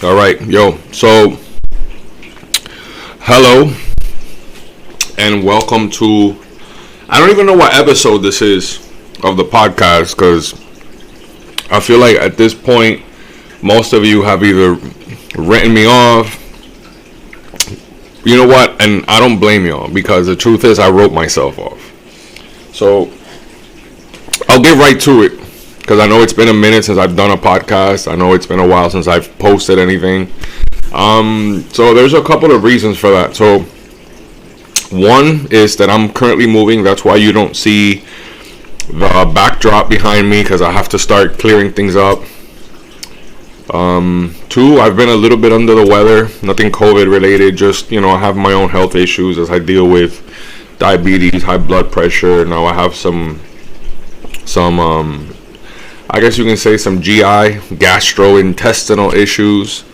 All right, yo. So, hello and welcome to. I don't even know what episode this is of the podcast because I feel like at this point, most of you have either written me off. You know what? And I don't blame y'all because the truth is I wrote myself off. So, I'll get right to it. Because I know it's been a minute since I've done a podcast. I know it's been a while since I've posted anything. So there's a couple of reasons for that. So one is that I'm currently moving. That's why you don't see the backdrop behind me, because I have to start clearing things up. Two, I've been a little bit under the weather. Nothing COVID related. Just, I have my own health issues as I deal with diabetes, high blood pressure. Now I have some I guess you can say some GI, gastrointestinal issues,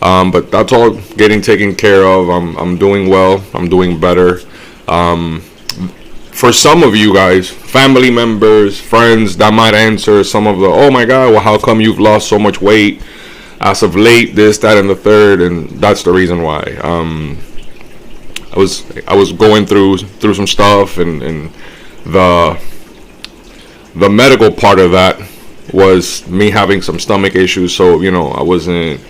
but that's all getting taken care of. I'm doing well. I'm doing better. For some of you guys, family members, friends, that might answer some of the, oh my God, well, how come you've lost so much weight as of late, this, that, and the third, and that's the reason why. I was going through some stuff, and the medical part of that was me having some stomach issues, so I wasn't,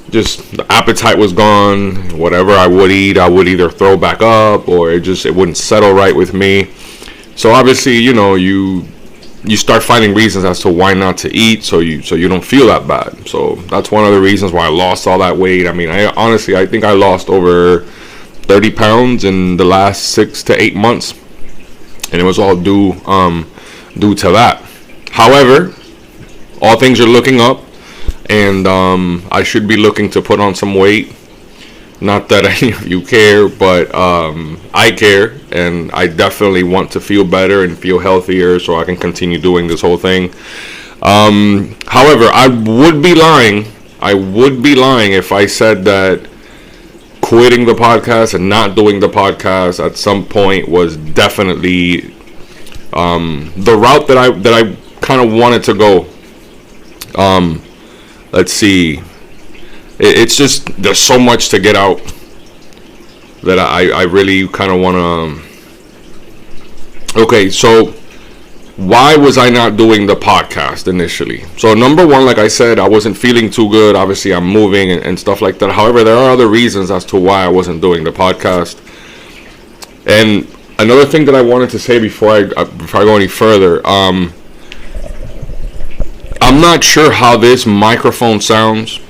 just the appetite was gone. Whatever I would eat, I would either throw back up, or it wouldn't settle right with me. So obviously, you start finding reasons as to why not to eat, so you don't feel that bad. So that's one of the reasons why I lost all that weight. I mean, I think I lost over 30 pounds in the last 6 to 8 months, and it was all due to that. However, all things are looking up, and I should be looking to put on some weight. Not that any of you care, but I care, and I definitely want to feel better and feel healthier so I can continue doing this whole thing. However, I would be lying if I said that quitting the podcast and not doing the podcast at some point was definitely the route that I kind of wanted to go. Let's see. It's just, there's so much to get out that I really kind of want to. Okay, so why was I not doing the podcast initially? So number one, like I said, I wasn't feeling too good. Obviously, I'm moving and stuff like that. However, there are other reasons as to why I wasn't doing the podcast. And another thing that I wanted to say before I go any further, I'm not sure how this microphone sounds.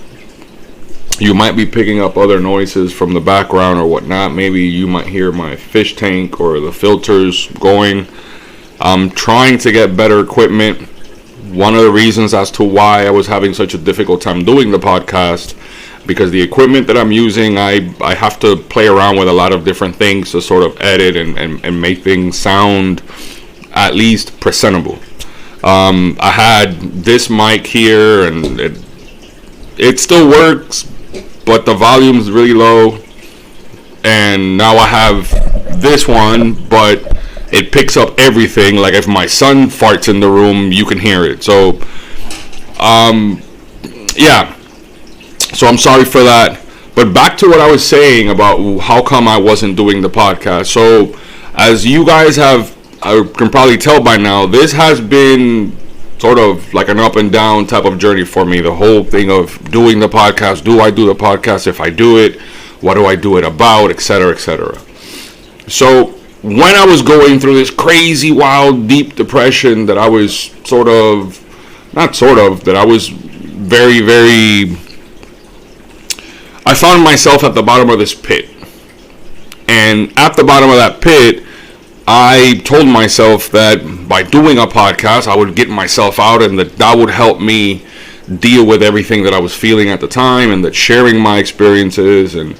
You might be picking up other noises from the background or whatnot. Maybe you might hear my fish tank or the filters going. I'm trying to get better equipment. One of the reasons as to why I was having such a difficult time doing the podcast, because the equipment that I'm using, I have to play around with a lot of different things to sort of edit and make things sound at least presentable. I had this mic here, and it still works, but the volume's really low. And now I have this one, but it picks up everything. Like if my son farts in the room, you can hear it. So, yeah. So I'm sorry for that. But back to what I was saying about how come I wasn't doing the podcast. So, as you guys I can probably tell by now, this has been sort of like an up and down type of journey for me. The whole thing of doing the podcast. Do I do the podcast? If I do it, what do I do it about? Etc., etc. So when I was going through this crazy, wild, deep depression that I was that I was very, very, I found myself at the bottom of this pit. And at the bottom of that pit, I told myself that by doing a podcast, I would get myself out, and that would help me deal with everything that I was feeling at the time, and that sharing my experiences and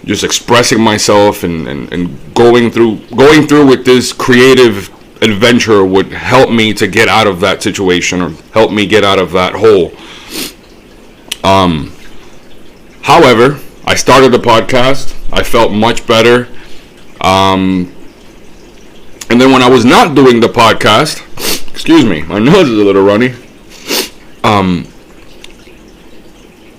just expressing myself and going through with this creative adventure would help me to get out of that situation, or help me get out of that hole. However, I started the podcast. I felt much better. And then when I was not doing the podcast, excuse me, my nose is a little runny.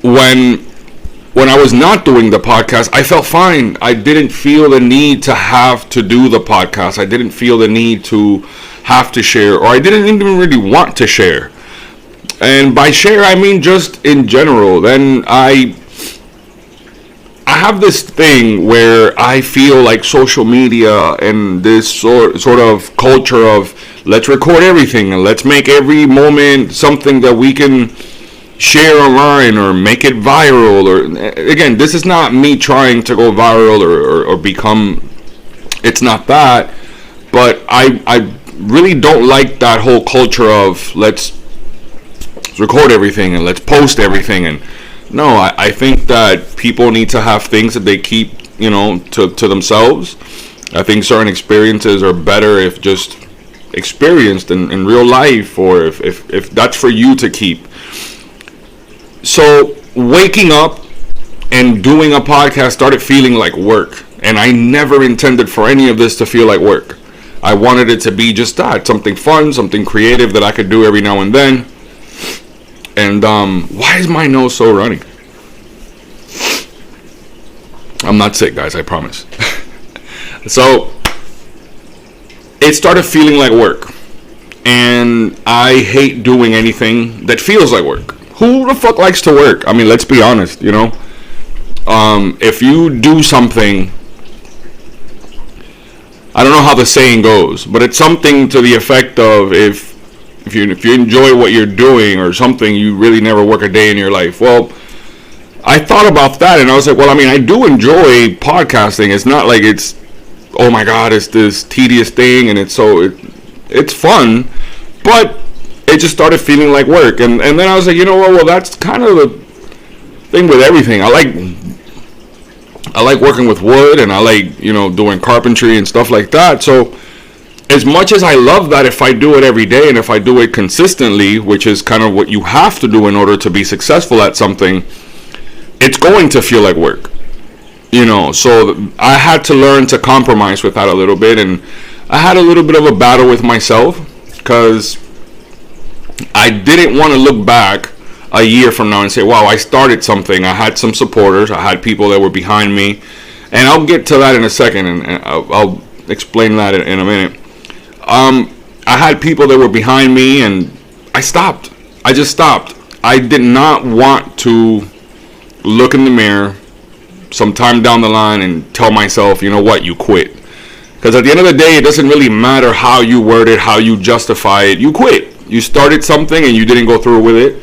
when I was not doing the podcast, I felt fine. I didn't feel the need to have to do the podcast. I didn't feel the need to have to share, or I didn't even really want to share. And by share, I mean just in general. Then I have this thing where I feel like social media and this sort of culture of let's record everything and let's make every moment something that we can share online or make it viral. Or again, this is not me trying to go viral or become, it's not that, but I really don't like that whole culture of let's record everything and let's post everything. And no, I think that people need to have things that they keep, to themselves. I think certain experiences are better if just experienced in real life, or if that's for you to keep. So waking up and doing a podcast started feeling like work, and I never intended for any of this to feel like work. I wanted it to be just that, something fun, something creative that I could do every now and then. And why is my nose so runny? I'm not sick, guys, I promise. So it started feeling like work, and I hate doing anything that feels like work. Who the fuck likes to work? I mean, let's be honest, if you do something, I don't know how the saying goes, but it's something to the effect of if you enjoy what you're doing or something, you really never work a day in your life. Well, I thought about that, and I was like, well, I mean, I do enjoy podcasting. It's not like it's, oh my God, it's this tedious thing, and it's fun, but it just started feeling like work. And then I was like, you know what, well, that's kind of the thing with everything. I like working with wood, and I like, doing carpentry and stuff like that. So as much as I love that, if I do it every day and if I do it consistently, which is kind of what you have to do in order to be successful at something, it's going to feel like work. So I had to learn to compromise with that a little bit, and I had a little bit of a battle with myself, because I didn't want to look back a year from now and say, wow, I started something. I had some supporters. I had people that were behind me. And I'll get to that in a second, and I'll explain that in a minute. I had people that were behind me, and I stopped. I just stopped. I did not want to look in the mirror sometime down the line and tell myself, you know what, you quit. Because at the end of the day, it doesn't really matter how you word it, how you justify it. You quit. You started something and you didn't go through with it,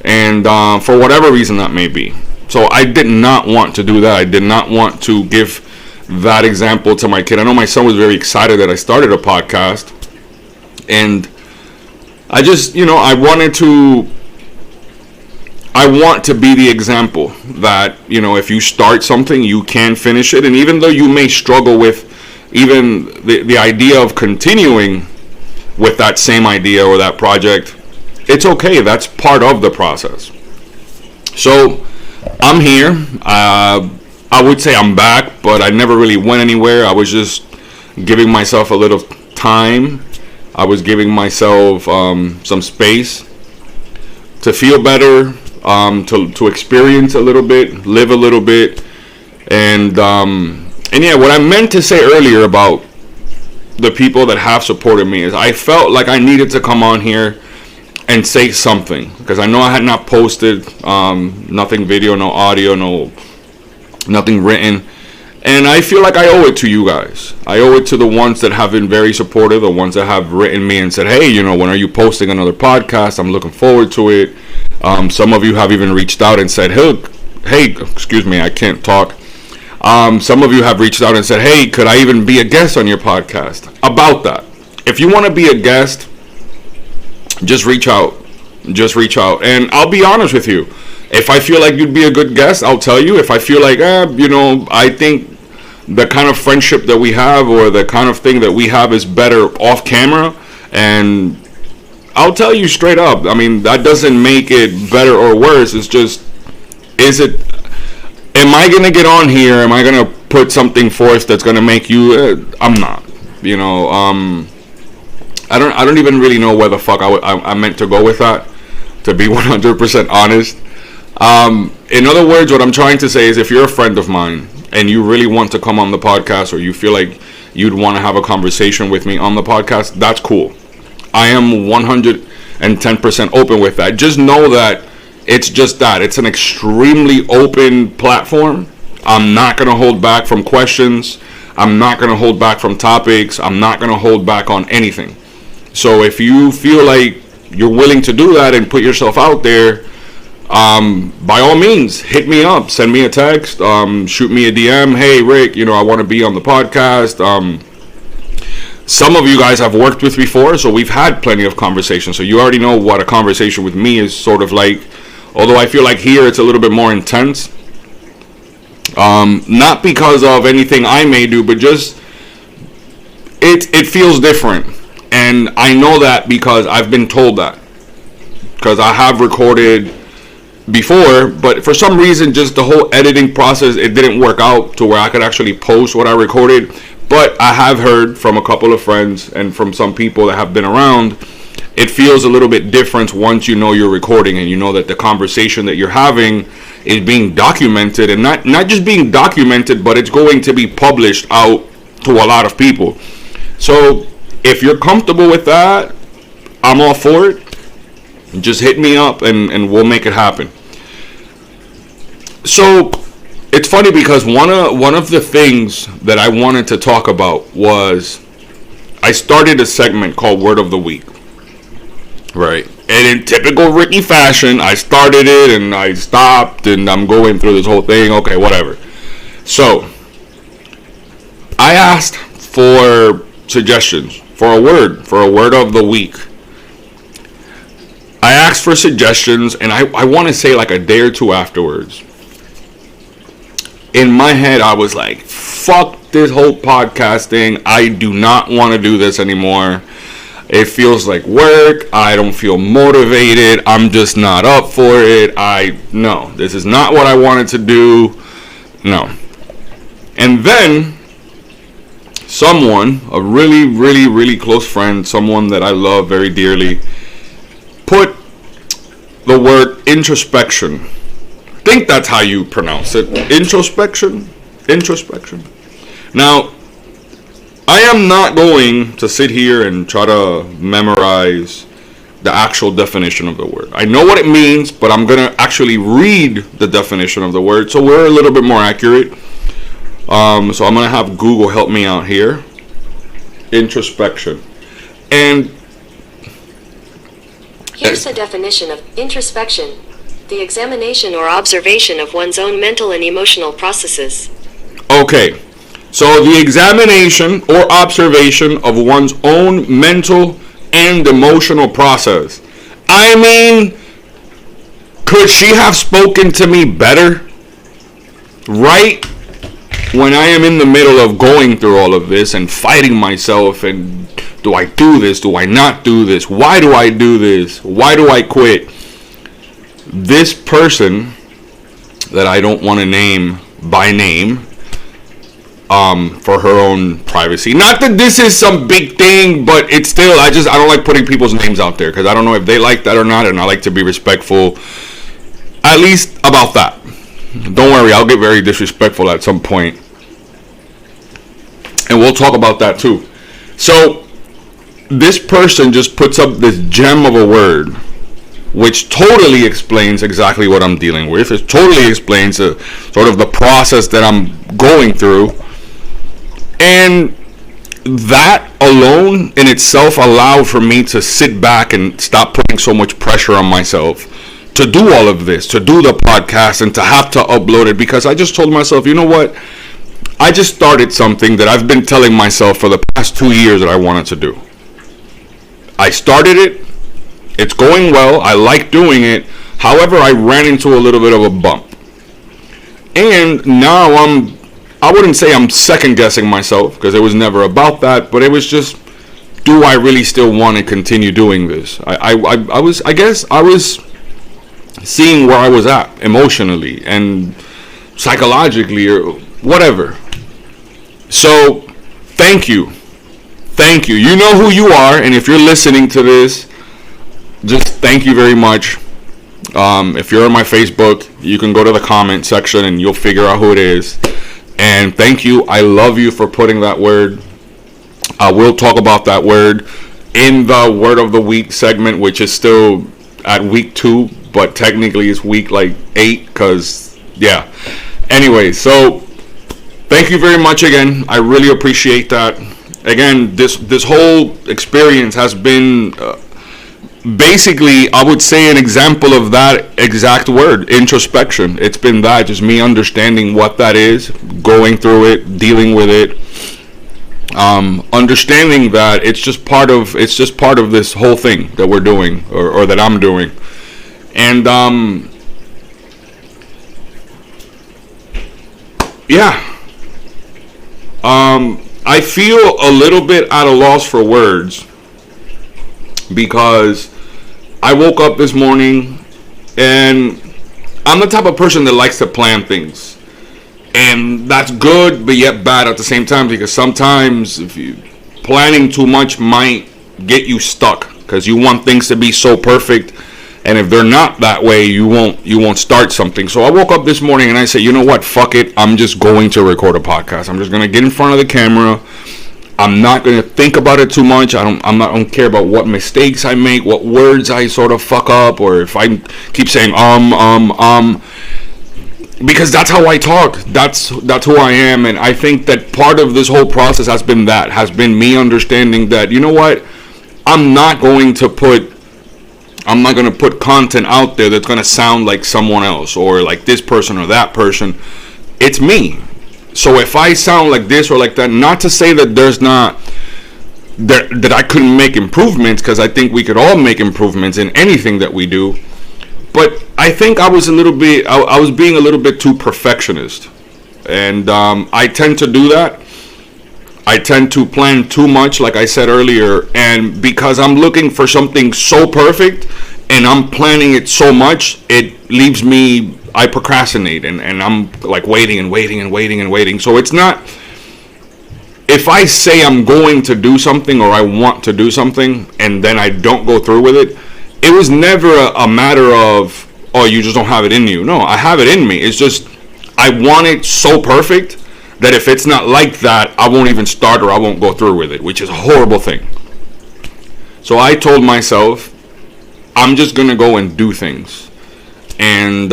and for whatever reason that may be. So I did not want to do that. I did not want to give that example to my kid. I know my son was very excited that I started a podcast, and I just, I want to be the example that, if you start something, you can finish it. And even though you may struggle with even the idea of continuing with that same idea or that project, it's okay. That's part of the process. So I'm here. I would say I'm back, but I never really went anywhere. I was just giving myself a little time. I was giving myself some space to feel better, to experience a little bit, live a little bit. And yeah, what I meant to say earlier about the people that have supported me is I felt like I needed to come on here and say something, because I know I had not posted nothing video, no audio, nothing written, and I feel like I owe it to you guys. I owe it to the ones that have been very supportive, the ones that have written me and said, hey, when are you posting another podcast? I'm looking forward to it. Some of you have even reached out and said, hey, excuse me, I can't talk. Some of you have reached out and said, hey, could I even be a guest on your podcast? About that. If you want to be a guest, just reach out. And I'll be honest with you. If I feel like you'd be a good guest, I'll tell you. If I feel like, I think the kind of friendship that we have, or the kind of thing that we have, is better off camera, and I'll tell you straight up. I mean, that doesn't make it better or worse. It's just, am I going to get on here? Am I going to put something forth that's going to make you, I'm not, I don't even really know where the fuck I meant to go with that, to be 100% honest. In other words, what I'm trying to say is, if you're a friend of mine and you really want to come on the podcast, or you feel like you'd want to have a conversation with me on the podcast, that's cool. I am 110% open with that. Just know that it's just that. It's an extremely open platform. I'm not going to hold back from questions. I'm not going to hold back from topics. I'm not going to hold back on anything. So if you feel like you're willing to do that and put yourself out there, by all means, hit me up, send me a text, shoot me a DM. Hey, Rick, I want to be on the podcast. Some of you guys I've worked with before, so we've had plenty of conversations. So you already know what a conversation with me is sort of like. Although I feel like here it's a little bit more intense. Not because of anything I may do, but just it feels different. And I know that because I've been told that. Because I have recorded before, but for some reason, just the whole editing process, it didn't work out to where I could actually post what I recorded. But I have heard from a couple of friends and from some people that have been around, it feels a little bit different once you know you're recording and you know that the conversation that you're having is being documented, and not just being documented, but it's going to be published out to a lot of people. So if you're comfortable with that, I'm all for it. Just hit me up and we'll make it happen. So it's funny because one of the things that I wanted to talk about was I started a segment called Word of the Week. Right. And in typical Ricky fashion, I started it and I stopped and I'm going through this whole thing. Okay, whatever. So I asked for suggestions for a word of the week. I asked for suggestions, and I want to say like a day or two afterwards. In my head, I was like, fuck this whole podcasting. I do not want to do this anymore. It feels like work. I don't feel motivated. I'm just not up for it. No, this is not what I wanted to do. No. And then someone, a really, really, really close friend, someone that I love very dearly, put the word introspection. I think that's how you pronounce it. Introspection. Now, I am not going to sit here and try to memorize the actual definition of the word. I know what it means, but I'm going to actually read the definition of the word so we're a little bit more accurate. So I'm going to have Google help me out here. Introspection. And here's the definition of introspection: the examination or observation of one's own mental and emotional processes. Okay. So the examination or observation of one's own mental and emotional process. I mean, could she have spoken to me better? Right when I am in the middle of going through all of this and fighting myself, and do I do this? Do I not do this? Why do I do this? Why do I quit? This person that I don't want to name by name, for her own privacy. Not that this is some big thing, but it's still, I don't like putting people's names out there because I don't know if they like that or not, and I like to be respectful, at least about that. Don't worry, I'll get very disrespectful at some point, and we'll talk about that too. So this person just puts up this gem of a word, which totally explains exactly what I'm dealing with. It totally explains sort of the process that I'm going through. And that alone in itself allowed for me to sit back and stop putting so much pressure on myself to do all of this, to do the podcast and to have to upload it, because I just told myself, you know what? I just started something that I've been telling myself for the past 2 years that I wanted to do. I started it. It's going well. I like doing it. However, I ran into a little bit of a bump. And now I wouldn't say I'm second guessing myself, because it was never about that, but it was just, do I really still want to continue doing this? I was seeing where I was at emotionally and psychologically or whatever. So thank you. You know who you are, and if you're listening to this, just thank you very much. If you're on my Facebook, you can go to the comment section and you'll figure out who it is. And thank you. I love you for putting that word. I will talk about that word in the Word of the Week segment, which is still at week 2, but technically it's week like 8, because, yeah. Anyway, so thank you very much again. I really appreciate that. Again, this whole experience has been basically, I would say, an example of that exact word, introspection. It's been that, just me understanding what that is, going through it, dealing with it, understanding that it's just part of this whole thing that we're doing, or that I'm doing. And I feel a little bit at a loss for words, because I woke up this morning and I'm the type of person that likes to plan things. And that's good, but yet bad at the same time, because sometimes if you planning too much might get you stuck, because you want things to be so perfect, and if they're not that way, you won't start something. So I woke up this morning and I said, you know what, fuck it, I'm just going to record a podcast. I'm just going to get in front of the camera. I'm not going to think about it too much. I don't care about what mistakes I make, what words I sort of fuck up, or if I keep saying because that's how I talk. That's who I am. And I think that part of this whole process has been me understanding that, you know what, I'm not going to put content out there that's going to sound like someone else, or like this person or that person. It's me. So if I sound like this or like that, not to say that that I couldn't make improvements, because I think we could all make improvements in anything that we do. But I think I was being a little bit too perfectionist. And I tend to do that. I tend to plan too much, like I said earlier. And because I'm looking for something so perfect and I'm planning it so much, it leaves me, I procrastinate, and I'm like waiting. So it's not, if I say I'm going to do something or I want to do something and then I don't go through with it, it was never a matter of, oh, you just don't have it in you. No, I have it in me. It's just, I want it so perfect that if it's not like that, I won't even start, or I won't go through with it, which is a horrible thing. So I told myself, I'm just going to go and do things. And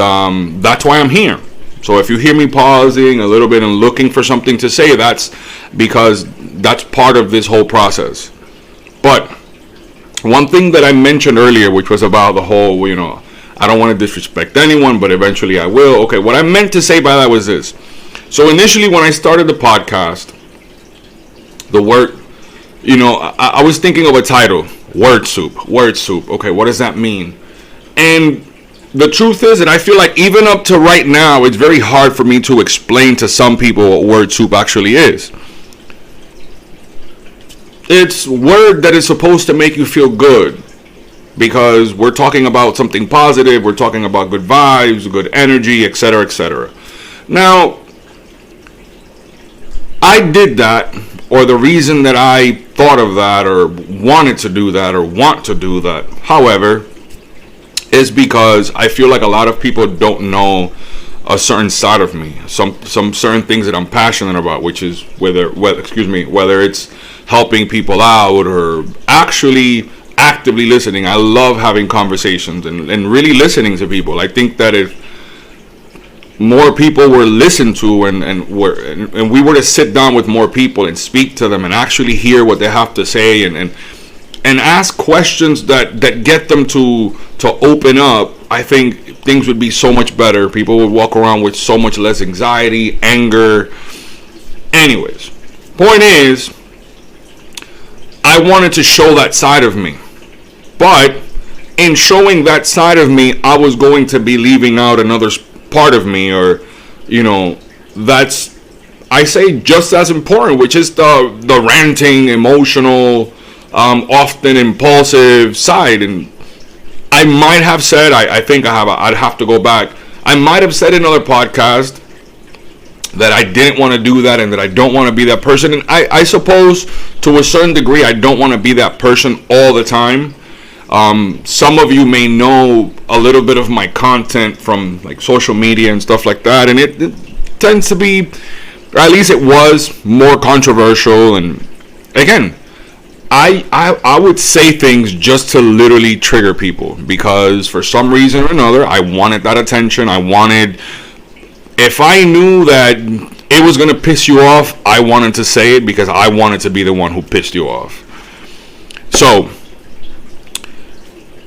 that's why I'm here. So if you hear me pausing a little bit and looking for something to say, that's because that's part of this whole process. But one thing that I mentioned earlier, which was about the whole, I don't want to disrespect anyone, but eventually I will. Okay, what I meant to say by that was this. So initially when I started the podcast, the word, I was thinking of a title, Word Soup. Okay, what does that mean? And the truth is that I feel like even up to right now, it's very hard for me to explain to some people what word soup actually is. It's word that is supposed to make you feel good, because we're talking about something positive, we're talking about good vibes, good energy, etc., etc. Now, I did that, or the reason that I thought of that, or wanted to do that, or want to do that, however, is because I feel like a lot of people don't know a certain side of me, some certain things that I'm passionate about, which is whether it's helping people out or actually actively listening. I love having conversations and really listening to people. I think that if more people were listened to and we were to sit down with more people and speak to them and actually hear what they have to say and ask questions that get them to open up, I think things would be so much better. People would walk around with so much less anxiety, anger. Anyways, point is, I wanted to show that side of me. But in showing that side of me, I was going to be leaving out another part of me, or, that's, I say, just as important, which is the ranting, emotional, often impulsive side. And I might have said, I'd have to go back, I might have said in another podcast that I didn't want to do that and that I don't want to be that person. And I suppose to a certain degree I don't want to be that person all the time. Some of you may know a little bit of my content from like social media and stuff like that, and it tends to be, or at least it was, more controversial. And again, I would say things just to literally trigger people, because for some reason or another I wanted that attention. If I knew that it was gonna piss you off, I wanted to say it because I wanted to be the one who pissed you off. So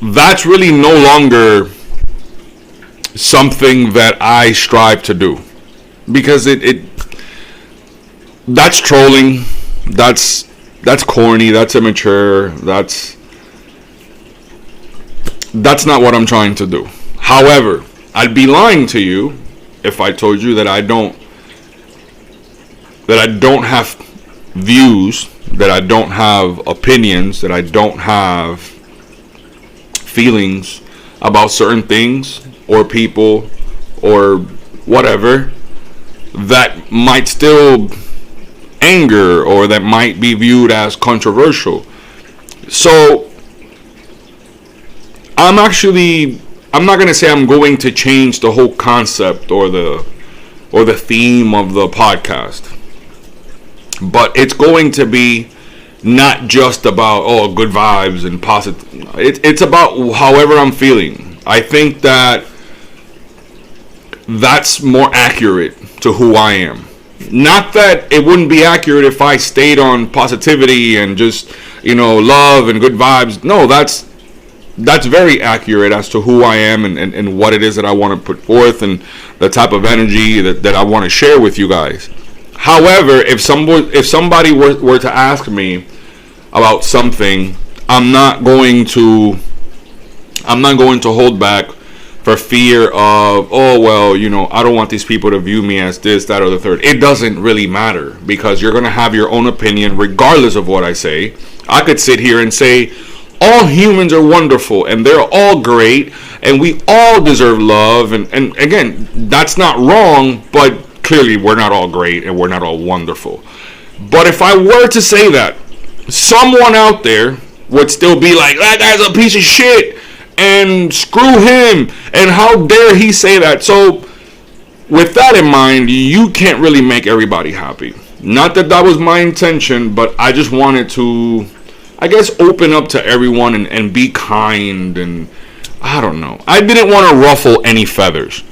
that's really no longer something that I strive to do, because that's trolling, that's corny, that's immature, that's not what I'm trying to do. However, I'd be lying to you if I told you that I don't have views, that I don't have opinions, that I don't have feelings about certain things or people or whatever that might still anger or that might be viewed as controversial. So I'm not going to say I'm going to change the whole concept or the theme of the podcast, but it's going to be not just about good vibes and positive. It's about however I'm feeling. I think that's more accurate to who I am. Not that it wouldn't be accurate if I stayed on positivity and just love and good vibes. No, that's very accurate as to who I am and what it is that I want to put forth and the type of energy that I want to share with you guys. However, if somebody were to ask me about something, I'm not going to hold back for fear of, I don't want these people to view me as this, that, or the third. It doesn't really matter, because you're going to have your own opinion regardless of what I say. I could sit here and say all humans are wonderful and they're all great and we all deserve love, and again, that's not wrong, but clearly we're not all great and we're not all wonderful. But if I were to say that, someone out there would still be like, that guy's a piece of shit and screw him and how dare he say that. So with that in mind, you can't really make everybody happy. Not that was my intention, but I just wanted to, I guess, open up to everyone and be kind. And I don't know, I didn't want to ruffle any feathers.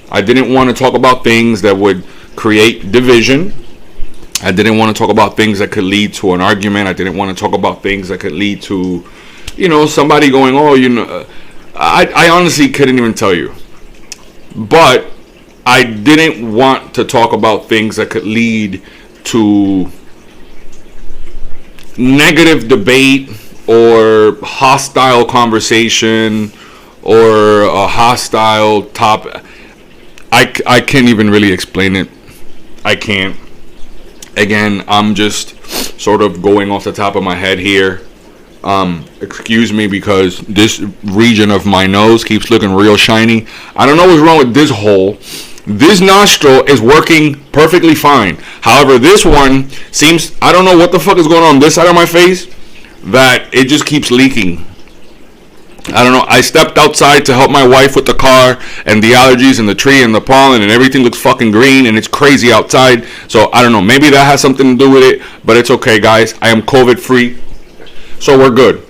I didn't want to talk about things that would create division. I didn't want to talk about things that could lead to an argument. I didn't want to talk about things that could lead to, somebody going, I honestly couldn't even tell you. But I didn't want to talk about things that could lead to negative debate or hostile conversation or a hostile topic. I can't even really explain it. I can't. Again, I'm just sort of going off the top of my head here. Excuse me, because this region of my nose keeps looking real shiny. I don't know what's wrong with this hole. This nostril is working perfectly fine. However, this one seems, I don't know what the fuck is going on this side of my face, that it just keeps leaking. I don't know. I stepped outside to help my wife with the car and the allergies and the tree and the pollen and everything looks fucking green and it's crazy outside. So I don't know. Maybe that has something to do with it, but it's okay, guys. I am COVID free, so we're good.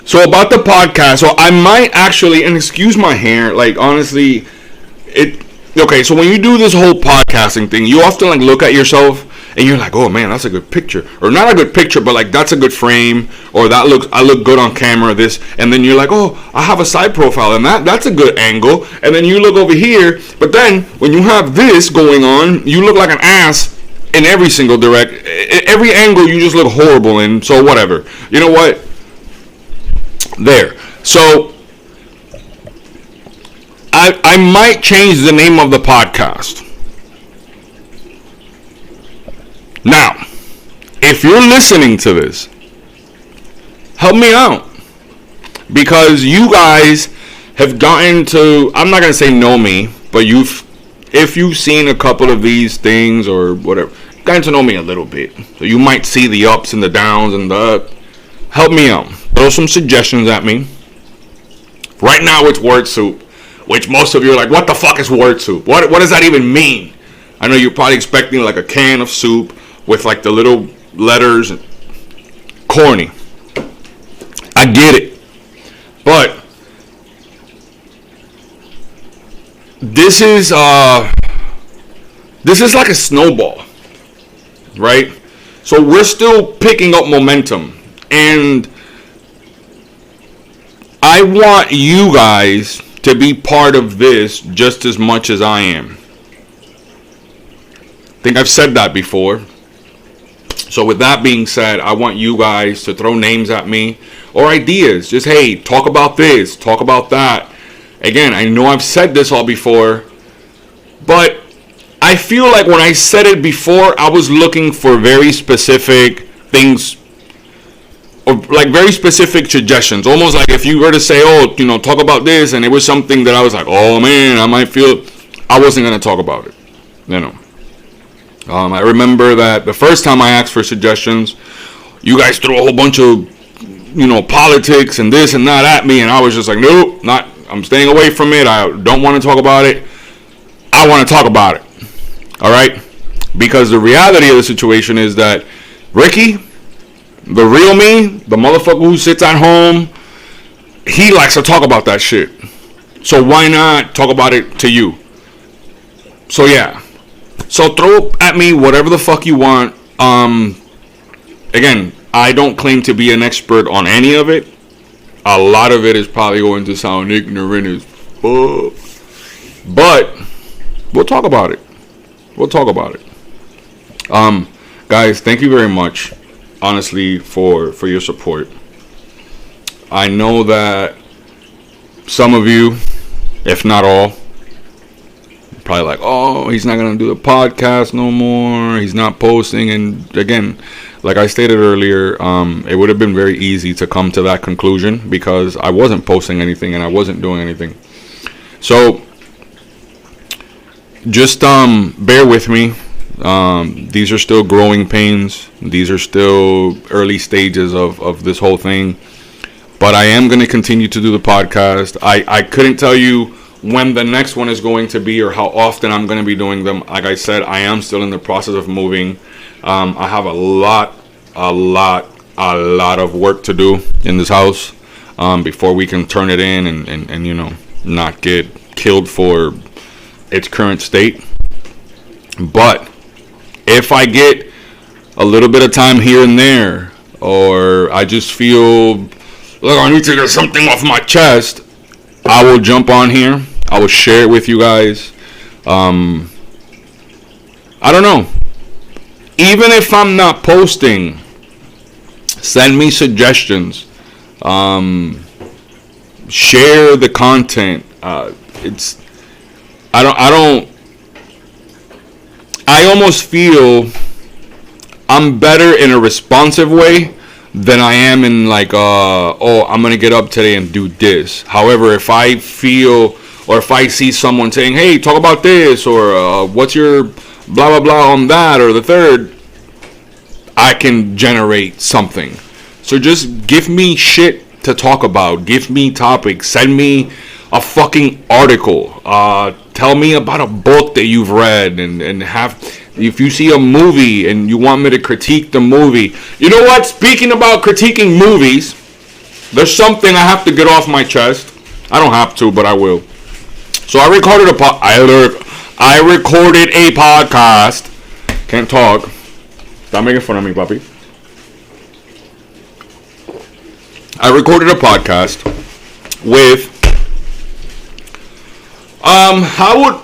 So about the podcast, so I might actually, and excuse my hair, like honestly, okay, so when you do this whole podcasting thing, you often like look at yourself and you're like, oh man, that's a good picture, or not a good picture, but like that's a good frame, or I look good on camera, this, and then you're like, oh, I have a side profile and that's a good angle, and then you look over here, but then when you have this going on, you look like an ass in every single every angle you just look horrible in. So whatever, you know what, there. So I might change the name of the podcast. Now, if you're listening to this, help me out, because you guys have gotten to, I'm not going to say know me, but if you've seen a couple of these things or whatever, gotten to know me a little bit. So you might see the ups and the downs and help me out. Throw some suggestions at me. Right now it's word soup, which most of you are like, what the fuck is word soup? What does that even mean? I know you're probably expecting like a can of soup with like the little letters. Corny. I get it. But this is like a snowball, right? So we're still picking up momentum, and I want you guys to be part of this just as much as I am. I think I've said that before. So with that being said, I want you guys to throw names at me or ideas. Just, hey, talk about this, talk about that. Again, I know I've said this all before, but I feel like when I said it before, I was looking for very specific things, or like very specific suggestions. Almost like if you were to say, oh, talk about this, and it was something that I was like, oh man, I might feel, I wasn't going to talk about it. I remember that the first time I asked for suggestions, you guys threw a whole bunch of, politics and this and that at me, and I was just like, nope, I'm staying away from it. I don't want to talk about it. I want to talk about it. All right? Because the reality of the situation is that Ricky, the real me, the motherfucker who sits at home, he likes to talk about that shit. So why not talk about it to you? So yeah. So throw at me whatever the fuck you want. Again, I don't claim to be an expert on any of it. A lot of it is probably going to sound ignorant as fuck. But we'll talk about it. Guys, thank you very much, honestly, for your support. I know that some of you, if not all, probably like, oh, he's not going to do the podcast no more. He's not posting. And again, like I stated earlier, it would have been very easy to come to that conclusion because I wasn't posting anything and I wasn't doing anything. So just bear with me. These are still growing pains. These are still early stages of this whole thing. But I am going to continue to do the podcast. I couldn't tell you when the next one is going to be or how often I'm going to be doing them. Like I said, I am still in the process of moving. I have a lot of work to do in this house before we can turn it in and not get killed for its current state. But if I get a little bit of time here and there, or I just feel like I need to get something off my chest, I will jump on here. I will share it with you guys. I don't know. Even if I'm not posting, send me suggestions. Share the content. I almost feel I'm better in a responsive way than I am in like, I'm going to get up today and do this. However, if I feel or if I see someone saying, hey, talk about this, or what's your blah, blah, blah on that, or the third, I can generate something. So just give me shit to talk about. Give me topics. Send me a fucking article. Tell me about a book that you've read, and have, if you see a movie and you want me to critique the movie. You know what? Speaking about critiquing movies, there's something I have to get off my chest. I don't have to, but I will. So I recorded a podcast. Can't talk. Stop making fun of me, puppy. I recorded a podcast with how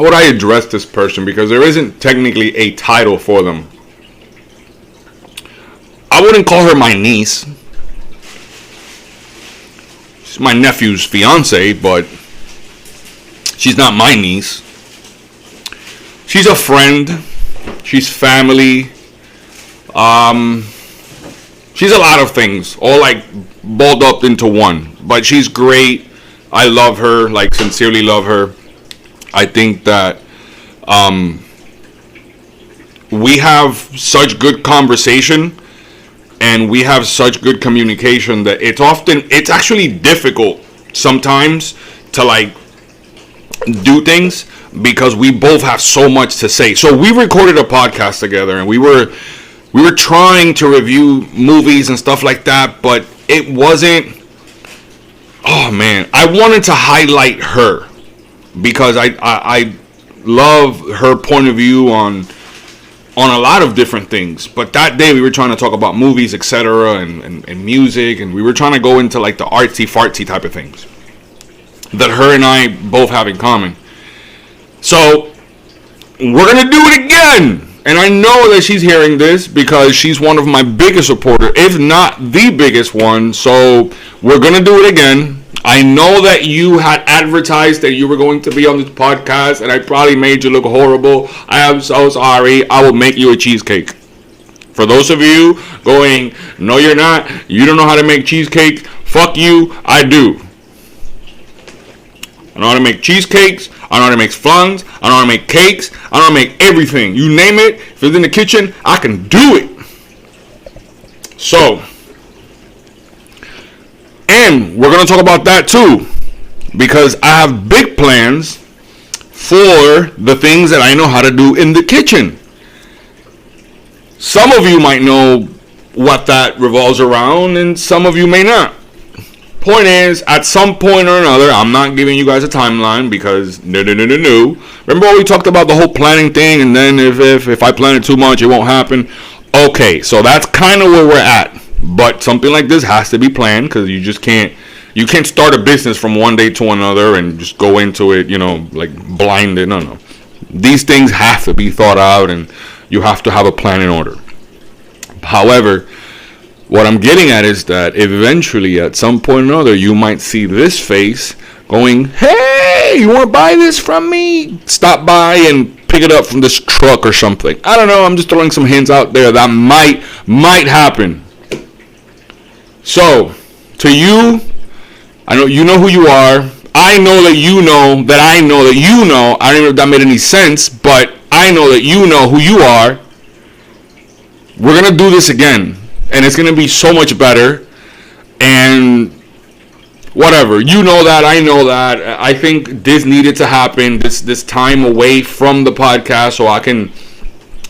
would I address this person, because there isn't technically a title for them. I wouldn't call her my niece. She's my nephew's fiance, but she's not my niece. She's a friend. She's family. She's a lot of things, all like balled up into one. But she's great. I love her, like sincerely love her. I think that we have such good conversation and we have such good communication that it's actually difficult sometimes to like do things because we both have so much to say. So we recorded a podcast together, and we were trying to review movies and stuff like that, but it wasn't. Oh man, I wanted to highlight her because I love her point of view on a lot of different things. But that day we were trying to talk about movies, etc., and music, and we were trying to go into like the artsy fartsy type of things that her and I both have in common. So we're gonna do it again. And I know that she's hearing this because she's one of my biggest supporters, if not the biggest one. So we're going to do it again. I know that you had advertised that you were going to be on this podcast, and I probably made you look horrible. I am so sorry. I will make you a cheesecake. For those of you going, no, you're not. You don't know how to make cheesecake. Fuck you. I do. I know how to make cheesecakes. I know how to make flans. I know how to make cakes. I know how to make everything. You name it. If it's in the kitchen, I can do it. So, and we're going to talk about that too. Because I have big plans for the things that I know how to do in the kitchen. Some of you might know what that revolves around, and some of you may not. Point is, at some point or another, I'm not giving you guys a timeline because no. Remember when we talked about the whole planning thing, and then if I plan it too much, it won't happen? Okay, so that's kind of where we're at. But something like this has to be planned because you can't start a business from one day to another and just go into it, like blinded. No. These things have to be thought out, and you have to have a plan in order. However, what I'm getting at is that eventually, at some point or another, you might see this face going, hey, you want to buy this from me? Stop by and pick it up from this truck or something. I don't know. I'm just throwing some hints out there that might happen. So, to you, I know you know who you are. I know that you know that I know that you know. I don't know if that made any sense, but I know that you know who you are. We're going to do this again. And it's going to be so much better. And whatever. You know that. I know that. I think this needed to happen. This time away from the podcast so I can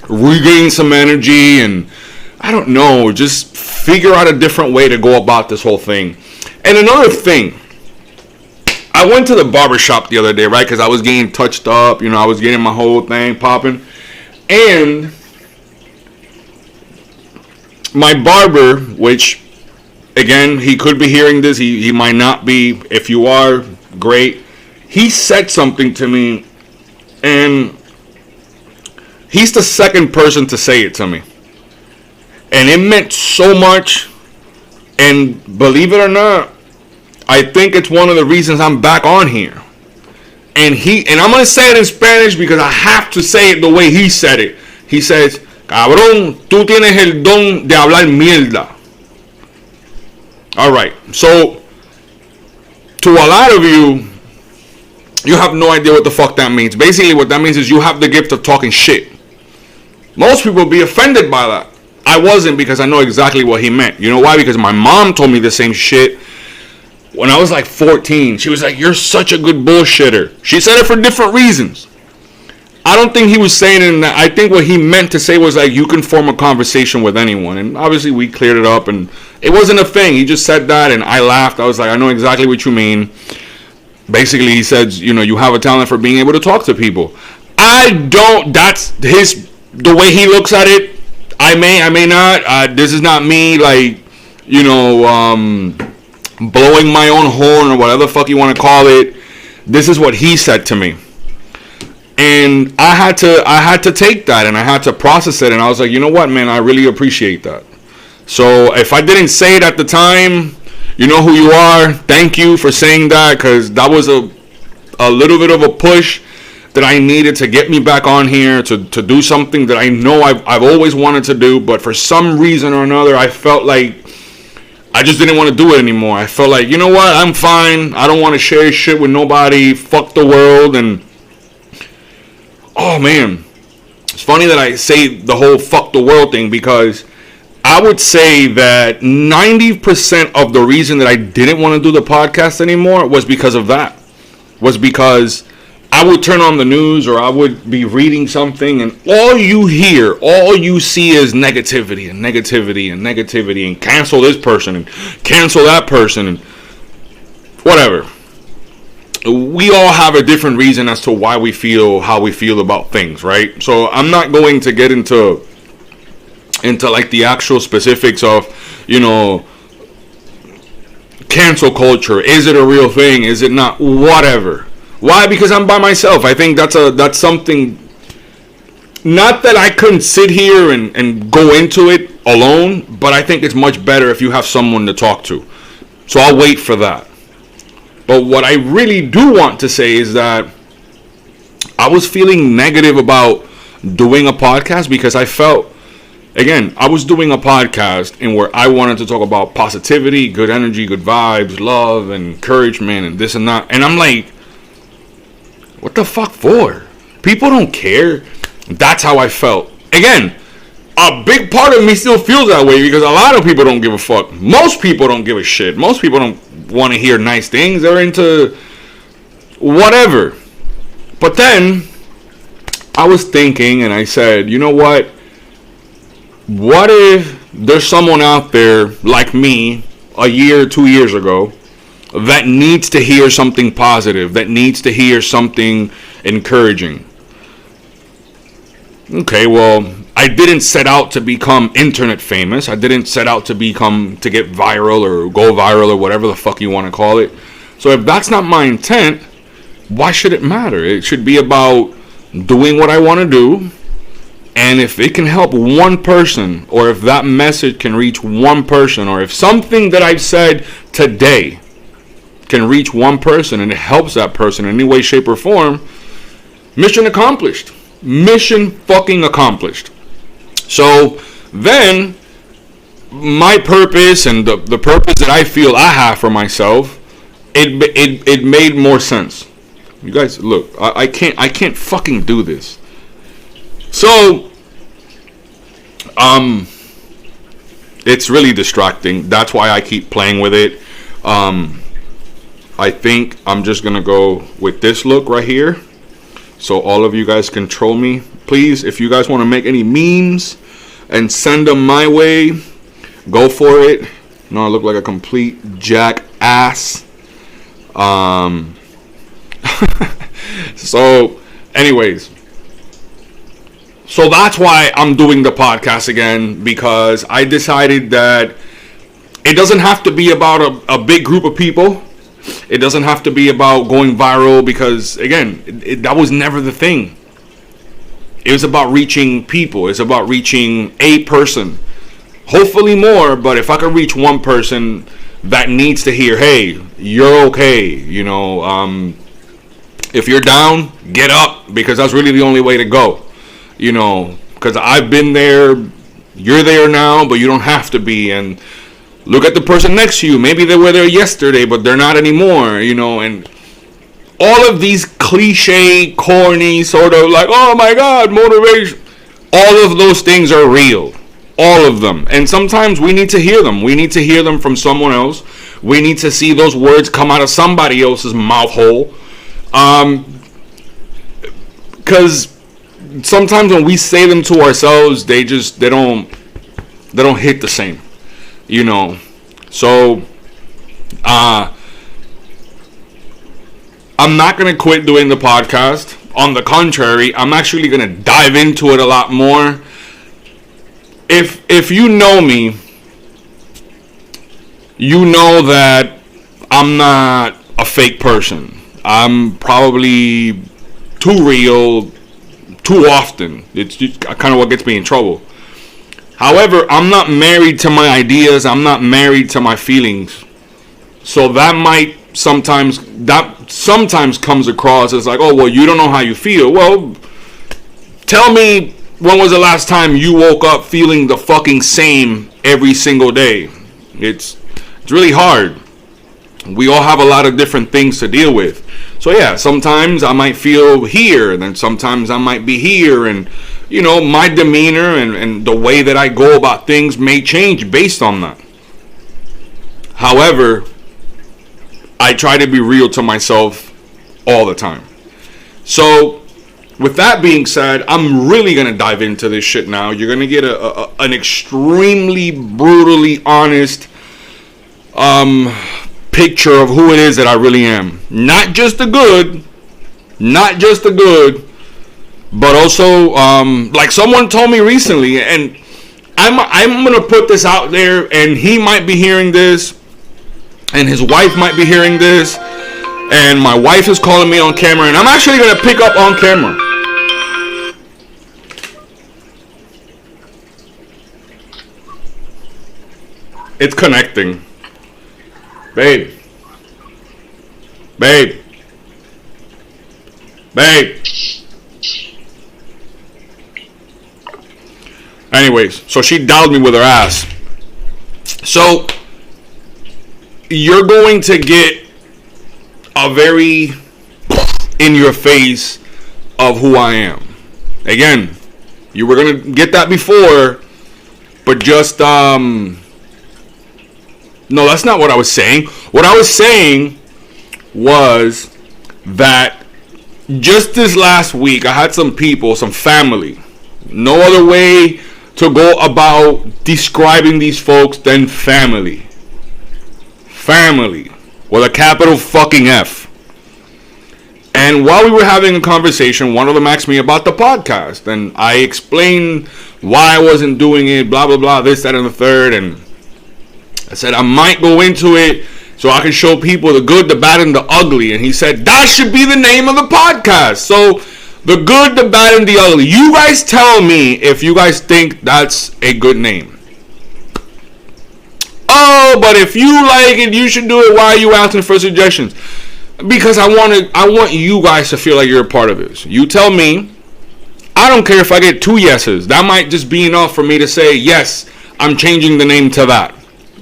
regain some energy. And I don't know. Just figure out a different way to go about this whole thing. And another thing. I went to the barbershop the other day, right? Because I was getting touched up. I was getting my whole thing popping. And my barber, which, again, he could be hearing this. He might not be. If you are, great. He said something to me, and he's the second person to say it to me. And it meant so much. And believe it or not, I think it's one of the reasons I'm back on here. And I'm going to say it in Spanish because I have to say it the way he said it. He says, cabrón, tú tienes el don de hablar mierda. Alright, so to a lot of you, you have no idea what the fuck that means. Basically what that means is you have the gift of talking shit. Most people be offended by that. I wasn't, because I know exactly what he meant. You know why? Because my mom told me the same shit when I was like 14. She was like, you're such a good bullshitter. She said it for different reasons. I don't think he was saying it in that. I think what he meant to say was like, you can form a conversation with anyone. And obviously we cleared it up and it wasn't a thing. He just said that and I laughed. I was like, I know exactly what you mean. Basically he said, you have a talent for being able to talk to people. I don't. That's the way he looks at it. I may not. This is not me like, blowing my own horn or whatever the fuck you want to call it. This is what he said to me. And I had to take that and I had to process it. And I was like, you know what, man, I really appreciate that. So if I didn't say it at the time, you know who you are. Thank you for saying that, because that was a little bit of a push that I needed to get me back on here to do something that I know I've always wanted to do. But for some reason or another, I felt like I just didn't want to do it anymore. I felt like, you know what, I'm fine. I don't want to share shit with nobody. Fuck the world. And oh man, it's funny that I say the whole fuck the world thing, because I would say that 90% of the reason that I didn't want to do the podcast anymore was because of that. Was because I would turn on the news or I would be reading something and all you hear, all you see is negativity and negativity and negativity and cancel this person and cancel that person and whatever. We all have a different reason as to why we feel how we feel about things, right? So I'm not going to get into like the actual specifics of, cancel culture. Is it a real thing? Is it not? Whatever. Why? Because I'm by myself. I think that's something. Not that I couldn't sit here and go into it alone, but I think it's much better if you have someone to talk to. So I'll wait for that. But what I really do want to say is that I was feeling negative about doing a podcast because I felt, again, I was doing a podcast in where I wanted to talk about positivity, good energy, good vibes, love, and encouragement, and this and that. And I'm like, what the fuck for? People don't care. That's how I felt. Again, a big part of me still feels that way because a lot of people don't give a fuck. Most people don't give a shit. Most people don't want to hear nice things. They're into whatever. But then I was thinking and I said, you know what? What if there's someone out there like me a year, 2 years ago that needs to hear something positive, that needs to hear something encouraging? Okay, well, I didn't set out to become internet famous. I didn't set out to get viral or go viral or whatever the fuck you want to call it. So if that's not my intent, why should it matter? It should be about doing what I want to do. And if it can help one person, or if that message can reach one person, or if something that I've said today can reach one person and it helps that person in any way, shape, or form, mission accomplished. Mission fucking accomplished. So then my purpose and the purpose that I feel I have for myself, it made more sense. You guys, look, I can't fucking do this. So, it's really distracting. That's why I keep playing with it. I think I'm just gonna go with this look right here, so all of you guys can troll me. Please, if you guys want to make any memes and send them my way, go for it. No, I look like a complete jackass. So, anyways. So that's why I'm doing the podcast again, because I decided that it doesn't have to be about a big group of people. It doesn't have to be about going viral because, again, that was never the thing. It was about reaching people. It's about reaching a person. Hopefully more, but if I could reach one person that needs to hear, hey, you're okay, if you're down, get up, because that's really the only way to go. Because I've been there, you're there now, but you don't have to be. And look at the person next to you. Maybe they were there yesterday, but they're not anymore, and all of these cliche, corny, sort of like, oh my God, motivation. All of those things are real. All of them. And sometimes we need to hear them. We need to hear them from someone else. We need to see those words come out of somebody else's mouth hole. Because sometimes when we say them to ourselves, they don't hit the same, So, I'm not gonna quit doing the podcast. On the contrary, I'm actually gonna dive into it a lot more. If you know me, you know that I'm not a fake person. I'm probably too real too often. It's just kind of what gets me in trouble. However, I'm not married to my ideas. I'm not married to my feelings. So that sometimes comes across as like, oh, well, you don't know how you feel. Well, tell me, when was the last time you woke up feeling the fucking same every single day? It's really hard. We all have a lot of different things to deal with. So yeah, sometimes I might feel here, and then sometimes I might be here, and my demeanor and the way that I go about things may change based on that. However, I try to be real to myself all the time. So, with that being said, I'm really going to dive into this shit now. You're going to get an extremely brutally honest picture of who it is that I really am. Not just the good, but also, like someone told me recently, and I'm going to put this out there, and he might be hearing this, and his wife might be hearing this, and my wife is calling me on camera, and I'm actually going to pick up on camera. It's connecting. Babe. Anyways, so she dialed me with her ass. So, you're going to get a very in your face of who I am. Again, you were going to get that before, but just, no, that's not what I was saying. What I was saying was that just this last week, I had some people, some family. No other way to go about describing these folks than family. Family. With a capital fucking F. And while we were having a conversation, one of them asked me about the podcast. And I explained why I wasn't doing it, blah, blah, blah, this, that, and the third. And I said I might go into it so I can show people the good, the bad, and the ugly. And he said, that should be the name of the podcast. So, the good, the bad, and the ugly. You guys tell me if you guys think that's a good name. Oh, but if you like it, you should do it. Why are you asking for suggestions? Because I want you guys to feel like you're a part of this. You tell me. I don't care if I get 2 yeses. That might just be enough for me to say, yes, I'm changing the name to that.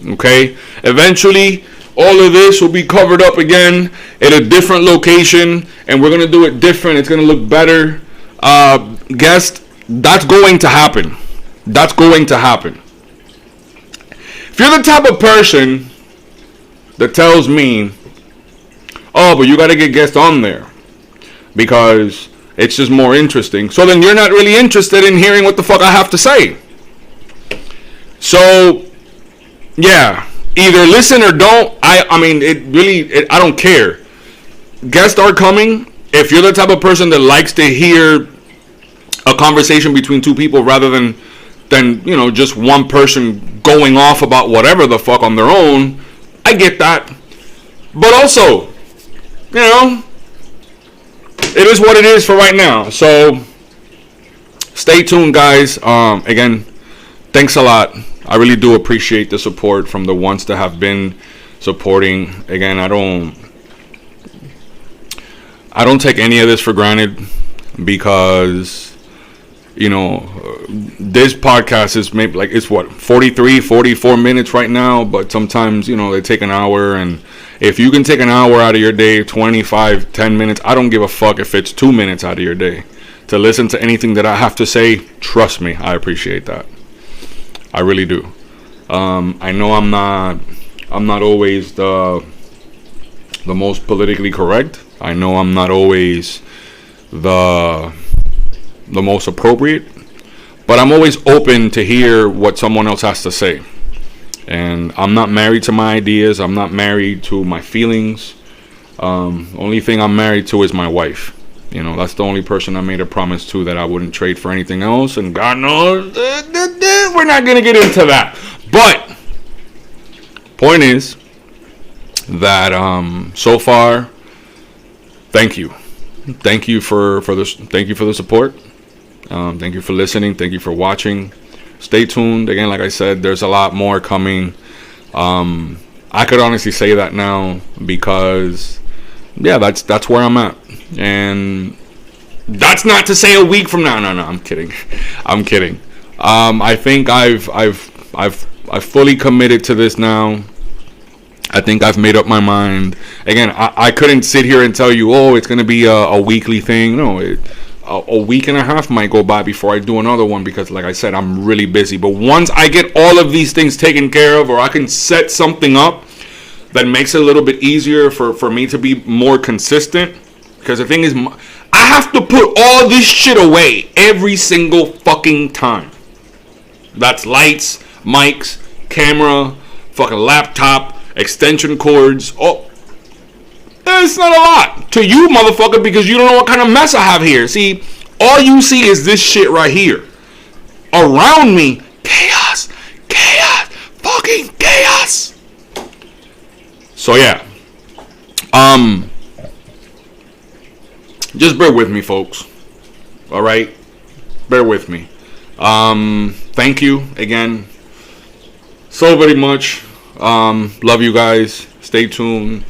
Okay? Eventually, all of this will be covered up again at a different location, and we're going to do it different. It's going to look better. Guest, that's going to happen. That's going to happen. If you're the type of person that tells me, oh, but you got to get guests on there because it's just more interesting, so then you're not really interested in hearing what the fuck I have to say. So, yeah. Either listen or don't. I mean, I don't care. Guests are coming. If you're the type of person that likes to hear a conversation between 2 people rather than just one person going off about whatever the fuck on their own, I get that. But also, it is what it is for right now. So, stay tuned, guys. Again, thanks a lot. I really do appreciate the support from the ones that have been supporting. Again, I don't take any of this for granted because, this podcast is maybe like, it's what, 43, 44 minutes right now, but sometimes, they take an hour, and if you can take an hour out of your day, 25, 10 minutes, I don't give a fuck if it's 2 minutes out of your day to listen to anything that I have to say. Trust me, I appreciate that. I really do. I know I'm not always the most politically correct. I know I'm not always the most appropriate, but I'm always open to hear what someone else has to say. And I'm not married to my ideas. I'm not married to my feelings. Only thing I'm married to is my wife. That's the only person I made a promise to that I wouldn't trade for anything else. And God knows, we're not going to get into that. But, point is that so far, thank you. Thank you for this. Thank you for the support. Thank you for listening. Thank you for watching. Stay tuned. Again, like I said, there's a lot more coming. I could honestly say that now because, yeah, that's where I'm at. And that's not to say a week from now. No, I'm kidding. I think I've fully committed to this now. I think I've made up my mind. Again, I couldn't sit here and tell you, oh, it's going to be a weekly thing. No, a week and a half might go by before I do another one because, like I said, I'm really busy. But once I get all of these things taken care of, or I can set something up that makes it a little bit easier for me to be more consistent. Because the thing is, I have to put all this shit away every single fucking time. That's lights, mics, camera, fucking laptop, extension cords. Oh, it's not a lot to you, motherfucker, because you don't know what kind of mess I have here. See, all you see is this shit right here. Around me, chaos, fucking chaos. So yeah, just bear with me, folks. All right, bear with me. Thank you again so very much. Love you guys. Stay tuned.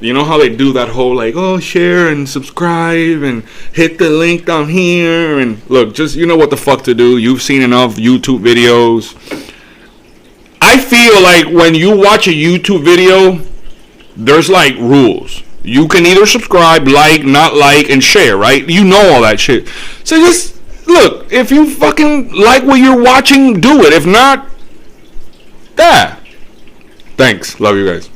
You know how they do that whole like, oh, share and subscribe and hit the link down here and look, just, you know what the fuck to do. You've seen enough YouTube videos. I feel like when you watch a YouTube video, there's like rules. You can either subscribe, like, not like, and share, right? You know all that shit. So just look, if you fucking like what you're watching, do it. If not, Thanks. Love you guys.